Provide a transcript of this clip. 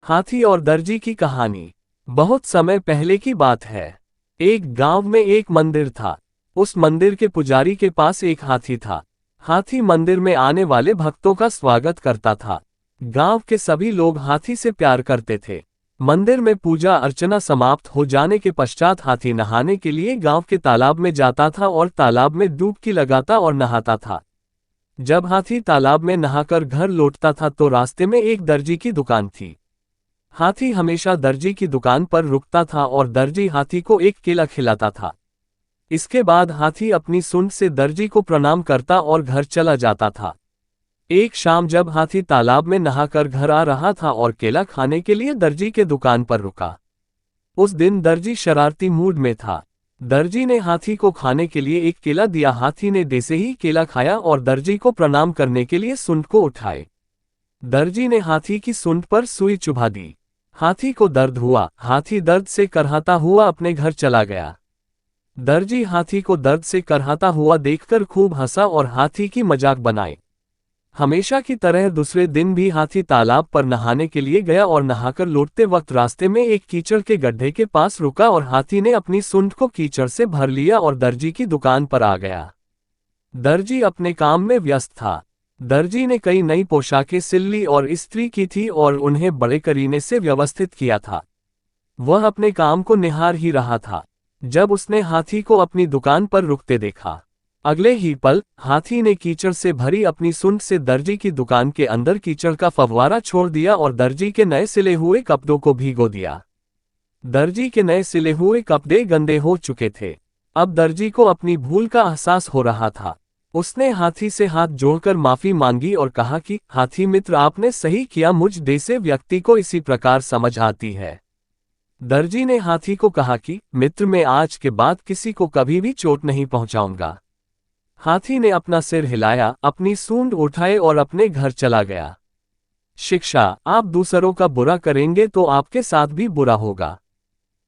हाथी और दर्जी की कहानी। बहुत समय पहले की बात है। एक गांव में एक मंदिर था। उस मंदिर के पुजारी के पास एक हाथी था। हाथी मंदिर में आने वाले भक्तों का स्वागत करता था। गांव के सभी लोग हाथी से प्यार करते थे। मंदिर में पूजा अर्चना समाप्त हो जाने के पश्चात हाथी नहाने के लिए गांव के तालाब में जाता था और तालाब में डुबकी लगाता और नहाता था। जब हाथी तालाब में नहाकर घर लौटता था तो रास्ते में एक दर्जी की दुकान थी। हाथी हमेशा दर्जी की दुकान पर रुकता था और दर्जी हाथी को एक केला खिलाता था। इसके बाद हाथी अपनी सूंड से दर्जी को प्रणाम करता और घर चला जाता था। एक शाम जब हाथी तालाब में नहाकर घर आ रहा था और केला खाने के लिए दर्जी के दुकान पर रुका। उस दिन दर्जी शरारती मूड में था। दर्जी ने हाथी को खाने के लिए एक केला दिया। हाथी ने जैसे ही केला खाया और दर्जी को प्रणाम करने के लिए सूंड को उठाए। दर्जी ने हाथी की सूंड पर सुई चुभा दी। हाथी को दर्द हुआ। हाथी दर्द से करहाता हुआ अपने घर चला गया। दर्जी हाथी को दर्द से करहाता हुआ देखकर खूब हंसा और हाथी की मजाक बनाए। हमेशा की तरह दूसरे दिन भी हाथी तालाब पर नहाने के लिए गया और नहाकर लौटते वक्त रास्ते में एक कीचड़ के गड्ढे के पास रुका और हाथी ने अपनी सूंड को कीचड़ से भर लिया और दर्जी की दुकान पर आ गया। दर्जी अपने काम में व्यस्त था। दर्जी ने कई नई पोशाकें सिल ली और इस्त्री की थी और उन्हें बड़े करीने से व्यवस्थित किया था। वह अपने काम को निहार ही रहा था जब उसने हाथी को अपनी दुकान पर रुकते देखा। अगले ही पल हाथी ने कीचड़ से भरी अपनी सूंड से दर्जी की दुकान के अंदर कीचड़ का फव्वारा छोड़ दिया और दर्जी के नए सिले हुए कपड़ों को भीगो दिया। दर्जी के नए सिले हुए कपड़े गंदे हो चुके थे। अब दर्जी को अपनी भूल का एहसास हो रहा था। उसने हाथी से हाथ जोड़कर माफी मांगी और कहा कि हाथी मित्र, आपने सही किया, मुझ जैसे व्यक्ति को इसी प्रकार समझ आती है। दर्जी ने हाथी को कहा कि मित्र, मैं आज के बाद किसी को कभी भी चोट नहीं पहुंचाऊंगा। हाथी ने अपना सिर हिलाया, अपनी सूंड उठाए और अपने घर चला गया। शिक्षा: आप दूसरों का बुरा करेंगे तो आपके साथ भी बुरा होगा।